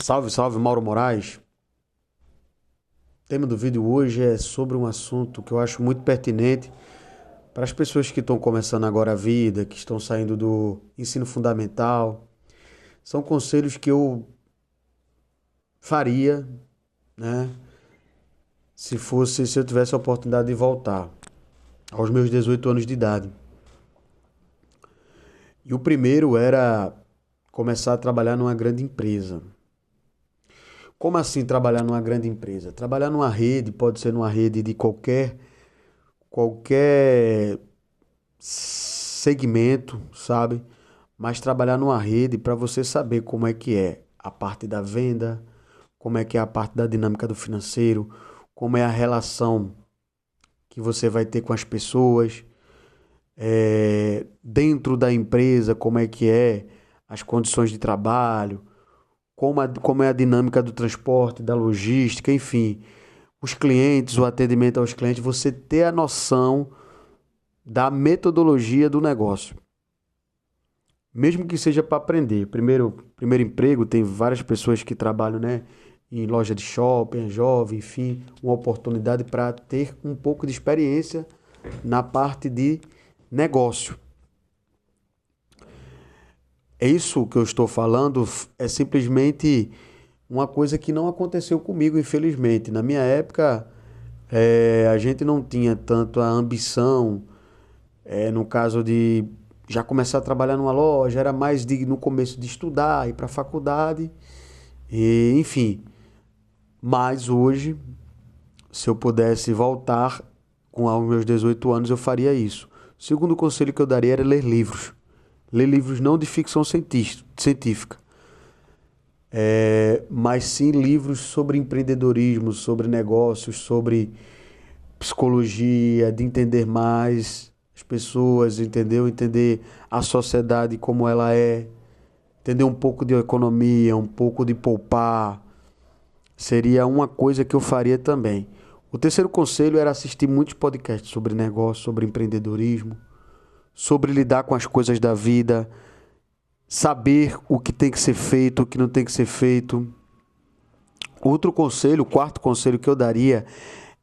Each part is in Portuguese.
Salve, salve, Mauro Moraes. O tema do vídeo hoje é sobre um assunto que eu acho muito pertinente para as pessoas que estão começando agora a vida, que estão saindo do ensino fundamental. São conselhos que eu faria, né, se eu tivesse a oportunidade de voltar aos meus 18 anos de idade. E o primeiro era começar a trabalhar numa grande empresa. Como assim trabalhar numa grande empresa? Trabalhar numa rede, pode ser numa rede de qualquer segmento, sabe? Mas trabalhar numa rede para você saber como é que é a parte da venda, como é que é a parte da dinâmica do financeiro, como é a relação que você vai ter com as pessoas, dentro da empresa, como é que é as condições de trabalho, como é a dinâmica do transporte, da logística, enfim, os clientes, o atendimento aos clientes, você ter a noção da metodologia do negócio. Mesmo que seja para aprender. Primeiro emprego, tem várias pessoas que trabalham, né, em loja de shopping, jovem, enfim, uma oportunidade para ter um pouco de experiência na parte de negócio. É isso que eu estou falando, é simplesmente uma coisa que não aconteceu comigo, infelizmente. Na minha época, a gente não tinha tanto a ambição, no caso de já começar a trabalhar numa loja, era mais no começo de estudar, ir para a faculdade, e, enfim. Mas hoje, se eu pudesse voltar com aos meus 18 anos, eu faria isso. O segundo conselho que eu daria era ler livros. Ler livros não de ficção científica, mas sim livros sobre empreendedorismo, sobre negócios, sobre psicologia, de entender mais as pessoas, entendeu? Entender a sociedade como ela é, entender um pouco de economia, um pouco de poupar, seria uma coisa que eu faria também. O terceiro conselho era assistir muitos podcasts sobre negócio, sobre empreendedorismo, sobre lidar com as coisas da vida, saber o que tem que ser feito, o que não tem que ser feito. Outro conselho, o quarto conselho que eu daria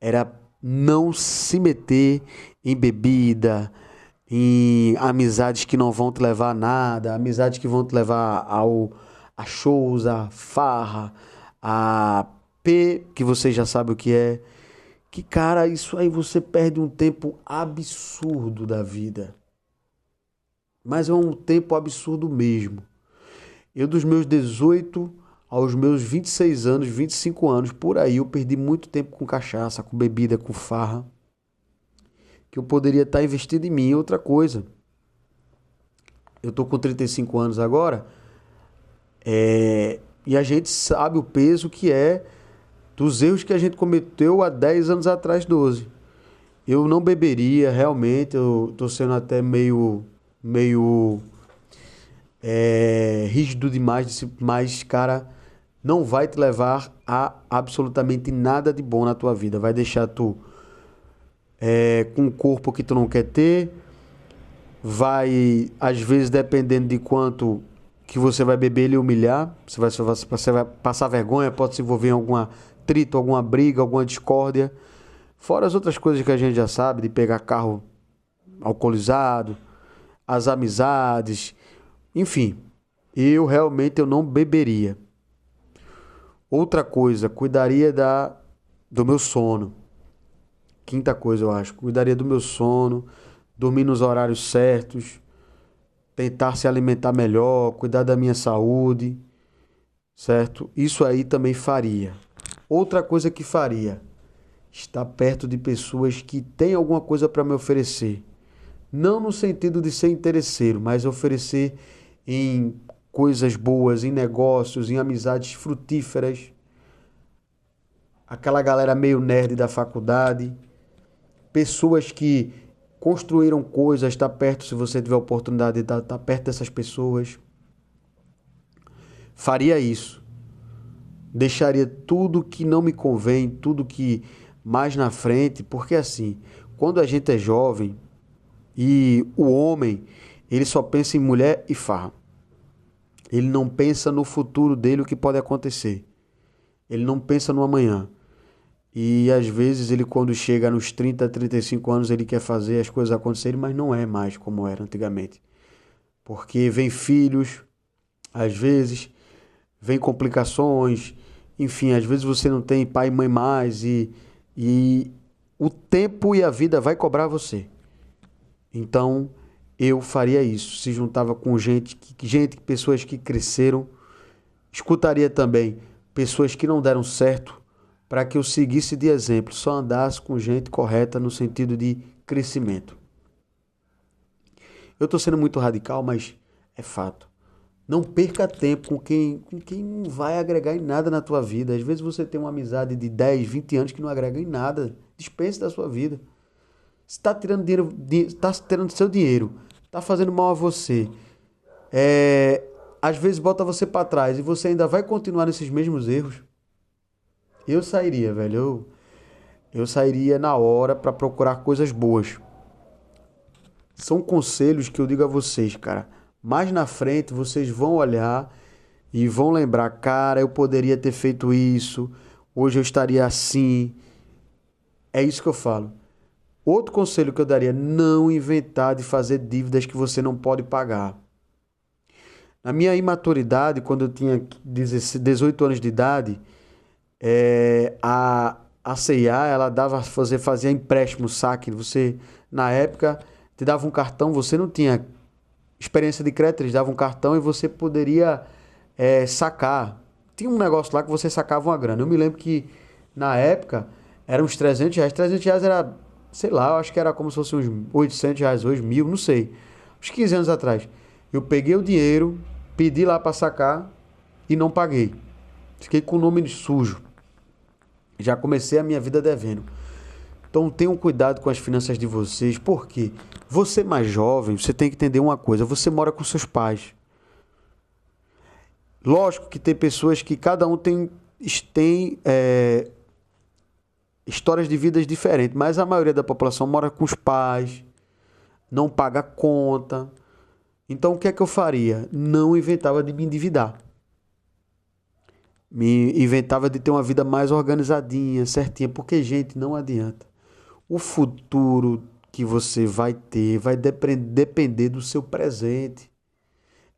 era não se meter em bebida, em amizades que não vão te levar a nada, amizades que vão te levar a shows, a farra, a P, que você já sabe o que é. Que, cara, isso aí você perde um tempo absurdo da vida. Mas é um tempo absurdo mesmo. Eu, dos meus 18 aos meus 26 anos, 25 anos, por aí, eu perdi muito tempo com cachaça, com bebida, com farra, que eu poderia estar investindo em mim. Outra coisa, eu tô com 35 anos agora, e a gente sabe o peso que é dos erros que a gente cometeu há 10 anos atrás, 12. Eu não beberia, realmente, eu tô sendo até meio rígido demais, mas, cara, não vai te levar a absolutamente nada de bom na tua vida. Vai deixar tu com um corpo que tu não quer ter, vai, às vezes, dependendo de quanto que você vai beber, ele humilhar, você vai passar vergonha, pode se envolver em algum atrito, alguma briga, alguma discórdia. Fora as outras coisas que a gente já sabe, de pegar carro alcoolizado, as amizades, enfim, eu não beberia. Outra coisa, cuidaria do meu sono. Quinta coisa, eu acho, cuidaria do meu sono, dormir nos horários certos, tentar se alimentar melhor, cuidar da minha saúde, certo? Isso aí também faria. Outra coisa que faria, estar perto de pessoas que têm alguma coisa para me oferecer. Não no sentido de ser interesseiro, mas oferecer em coisas boas, em negócios, em amizades frutíferas. Aquela galera meio nerd da faculdade. Pessoas que construíram coisas, estar perto, se você tiver a oportunidade de estar perto dessas pessoas. Faria isso. Deixaria tudo que não me convém, tudo que mais na frente, porque assim, quando a gente é jovem e o homem, ele só pensa em mulher e farra. Ele não pensa no futuro dele, o que pode acontecer. Ele não pensa no amanhã. E às vezes ele, quando chega nos 30, 35 anos, ele quer fazer as coisas acontecerem, mas não é mais como era antigamente. Porque vem filhos, às vezes, vem complicações, enfim, às vezes você não tem pai e mãe mais e o tempo e a vida vai cobrar você. Então, eu faria isso. Se juntava com pessoas que cresceram, escutaria também pessoas que não deram certo, para que eu seguisse de exemplo, só andasse com gente correta no sentido de crescimento. Eu estou sendo muito radical, mas é fato. Não perca tempo com quem não vai agregar em nada na tua vida. Às vezes você tem uma amizade de 10, 20 anos que não agrega em nada. Dispense da sua vida. Você está tirando dinheiro, está tirando seu dinheiro, está fazendo mal a você. Às vezes bota você para trás e você ainda vai continuar nesses mesmos erros. Eu sairia, velho. Eu sairia na hora para procurar coisas boas. São conselhos que eu digo a vocês, cara. Mais na frente vocês vão olhar e vão lembrar, cara, eu poderia ter feito isso, hoje eu estaria assim. É isso que eu falo. Outro conselho que eu daria, não inventar de fazer dívidas que você não pode pagar. Na minha imaturidade, quando eu tinha 18 anos de idade, a CIA, ela fazia empréstimo, saque. Você, na época, te dava um cartão, você não tinha experiência de crédito, eles davam um cartão e você poderia sacar. Tinha um negócio lá que você sacava uma grana. Eu me lembro que, na época, eram uns R$ 300. R$ 300 era, sei lá, eu acho que era como se fosse uns R$ 800 hoje, 1.000, não sei. Uns 15 anos atrás. Eu peguei o dinheiro, pedi lá para sacar e não paguei. Fiquei com o nome sujo. Já comecei a minha vida devendo. Então tenham cuidado com as finanças de vocês, porque você mais jovem, você tem que entender uma coisa, você mora com seus pais. Lógico que tem pessoas que cada um tem histórias de vidas diferentes, mas a maioria da população mora com os pais, não paga conta. Então o que é que eu faria? Não inventava de me endividar. Me inventava de ter uma vida mais organizadinha, certinha, porque, gente, não adianta. O futuro que você vai ter vai depender do seu presente.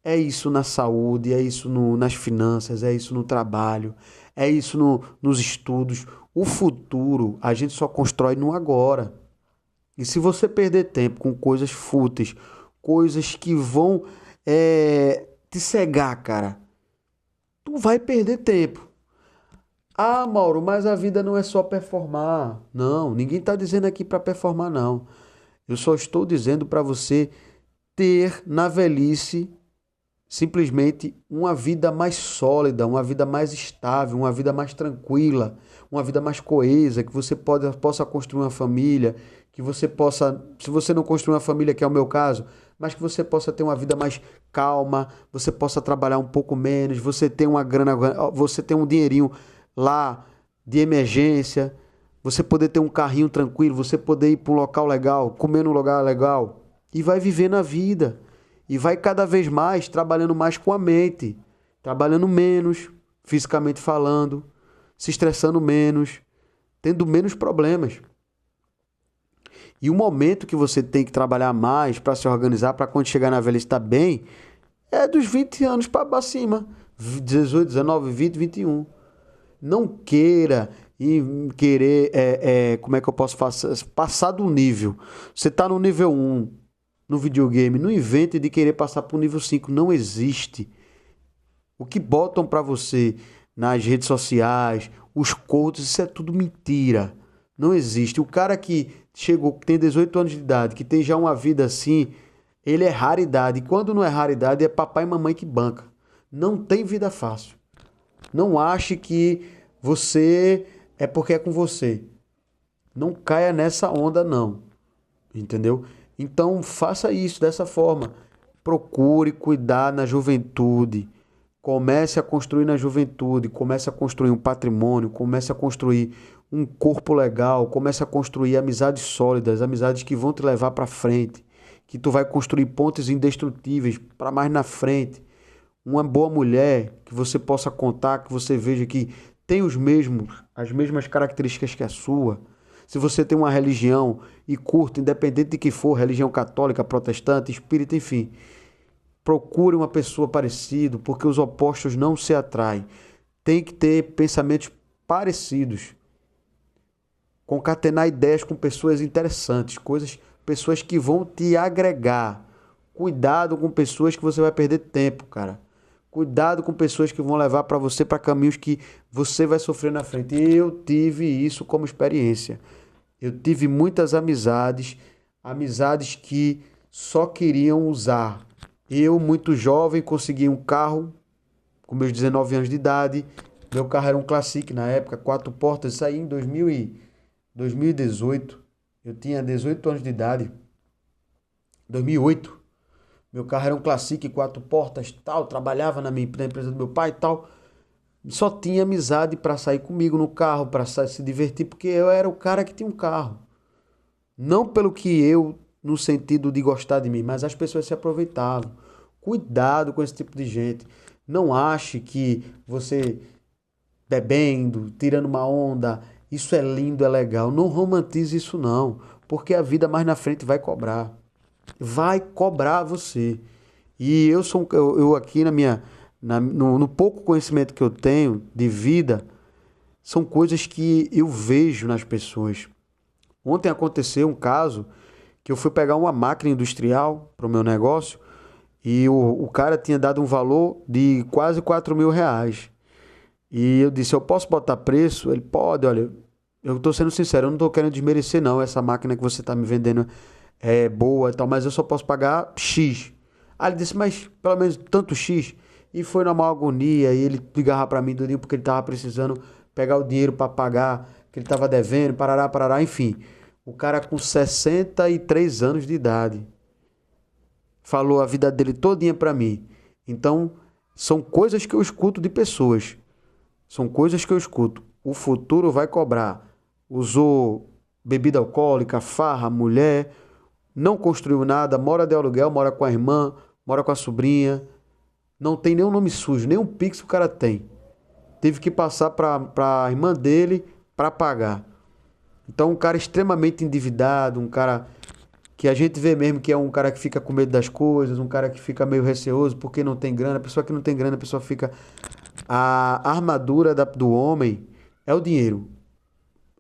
É isso na saúde, é isso nas finanças, é isso no trabalho, é isso nos estudos. O futuro a gente só constrói no agora. E se você perder tempo com coisas fúteis, coisas que vão te cegar, cara, tu vai perder tempo. Ah, Mauro, mas a vida não é só performar. Não, ninguém está dizendo aqui para performar, não. Eu só estou dizendo para você ter na velhice simplesmente uma vida mais sólida, uma vida mais estável, uma vida mais tranquila, uma vida mais coesa, que você possa construir uma família, que você possa, se você não construir uma família, que é o meu caso, mas que você possa ter uma vida mais calma, você possa trabalhar um pouco menos, você ter uma grana, você ter um dinheirinho lá de emergência, você poder ter um carrinho tranquilo, você poder ir para um local legal, comer num lugar legal e vai viver na vida. E vai cada vez mais trabalhando mais com a mente, trabalhando menos, fisicamente falando, se estressando menos, tendo menos problemas. E o momento que você tem que trabalhar mais para se organizar, para quando chegar na velhice estar bem, é dos 20 anos para cima. 18, 19, 20, 21. Não queira como é que eu posso passar do nível. Você está no nível 1 no videogame, não invente de querer passar para o nível 5, não existe. O que botam para você nas redes sociais, os coaches, isso é tudo mentira. Não existe. O cara que chegou, que tem 18 anos de idade, que tem já uma vida assim, ele é raridade. E quando não é raridade, é papai e mamãe que banca. Não tem vida fácil. Não ache que você é porque é com você. Não caia nessa onda, não. Entendeu? Então, faça isso dessa forma. Procure cuidar na juventude. Comece a construir na juventude. Comece a construir um patrimônio. Comece a construir um corpo legal. Comece a construir amizades sólidas. Amizades que vão te levar para frente. Que tu vai construir pontes indestrutíveis para mais na frente. uma boa mulher que você possa contar, que você veja que tem as mesmas características que a sua. Se você tem uma religião e curta, independente de que for, religião católica, protestante, espírita, enfim, procure uma pessoa parecida, porque os opostos não se atraem. Tem que ter pensamentos parecidos. Concatenar ideias com pessoas interessantes, pessoas que vão te agregar. Cuidado com pessoas que você vai perder tempo, cara. Cuidado com pessoas que vão levar para você para caminhos que você vai sofrer na frente. Eu tive isso como experiência. Eu tive muitas amizades, amizades que só queriam usar. Eu, muito jovem, consegui um carro com meus 19 anos de idade. Meu carro era um Classic na época, 4 portas. Isso aí em 2018. Eu tinha 18 anos de idade. 2008. Meu carro era um Classic, 4 portas, tal. Trabalhava na empresa do meu pai e tal. Só tinha amizade para sair comigo no carro, para se divertir, porque eu era o cara que tinha um carro. Não pelo que eu, no sentido de gostar de mim, mas as pessoas se aproveitavam. Cuidado com esse tipo de gente. Não ache que você bebendo, tirando uma onda, isso é lindo, é legal. Não romantize isso não, porque a vida mais na frente vai cobrar. Vai cobrar você. E eu aqui no pouco conhecimento que eu tenho de vida, são coisas que eu vejo nas pessoas. Ontem aconteceu um caso que eu fui pegar uma máquina industrial para o meu negócio e o cara tinha dado um valor de quase R$ 4.000. E eu disse, eu posso botar preço? Ele pode, olha, eu estou sendo sincero, eu não estou querendo desmerecer não, essa máquina que você está me vendendo é boa e tal, mas eu só posso pagar X. Aí ele disse, mas pelo menos tanto X. E foi na maior agonia, e ele ligava para mim, Durinho, porque ele estava precisando pegar o dinheiro para pagar, que ele estava devendo, parará, parará, enfim. O cara com 63 anos de idade falou a vida dele todinha para mim. Então, são coisas que eu escuto de pessoas. São coisas que eu escuto. O futuro vai cobrar. Usou bebida alcoólica, farra, mulher, não construiu nada, mora de aluguel, mora com a irmã, mora com a sobrinha. Não tem nenhum nome sujo, nem um Pix o cara tem. Teve que passar para a irmã dele para pagar. Então, um cara extremamente endividado, um cara que a gente vê mesmo que é um cara que fica com medo das coisas, um cara que fica meio receoso porque não tem grana. A pessoa que não tem grana, a pessoa fica... A armadura do homem é o dinheiro.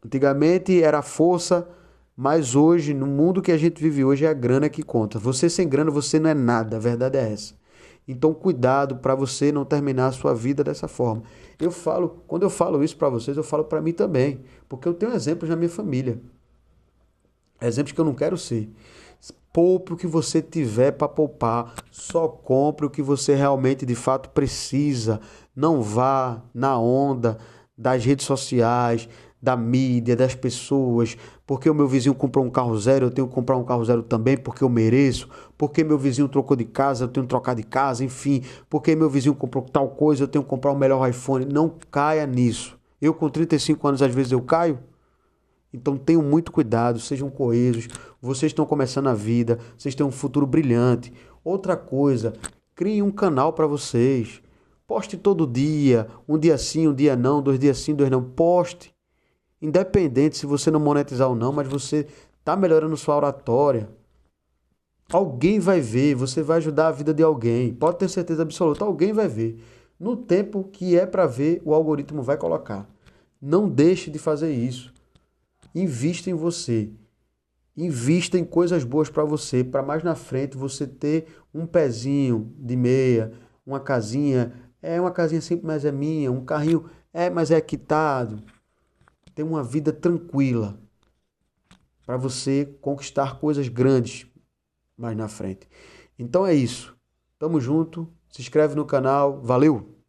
Antigamente era a força, mas hoje, no mundo que a gente vive hoje, é a grana que conta. Você sem grana, você não é nada, a verdade é essa. Então, cuidado para você não terminar a sua vida dessa forma. Quando eu falo isso para vocês, eu falo para mim também, porque eu tenho exemplos na minha família. Exemplos que eu não quero ser. Poupe o que você tiver para poupar. Só compre o que você realmente, de fato, precisa. Não vá na onda das redes sociais, da mídia, das pessoas. Porque o meu vizinho comprou um carro zero, eu tenho que comprar um carro zero também, porque eu mereço. Porque meu vizinho trocou de casa, eu tenho que trocar de casa, enfim. Porque meu vizinho comprou tal coisa, eu tenho que comprar o melhor iPhone. Não caia nisso. Eu com 35 anos, às vezes eu caio. Então tenham muito cuidado, sejam coesos, vocês estão começando a vida, vocês têm um futuro brilhante. Outra coisa, criem um canal para vocês. Poste todo dia, um dia sim, um dia não, 2 dias sim, 2 não. Poste. Independente se você não monetizar ou não, mas você está melhorando sua oratória. Alguém vai ver, você vai ajudar a vida de alguém. Pode ter certeza absoluta, alguém vai ver. No tempo que é para ver, o algoritmo vai colocar. Não deixe de fazer isso. Invista em você. Invista em coisas boas para você, para mais na frente você ter um pezinho de meia, uma casinha. É uma casinha simples, mas é minha. Um carrinho, mas é quitado. Ter uma vida tranquila para você conquistar coisas grandes mais na frente. Então é isso. Tamo junto. Se inscreve no canal. Valeu!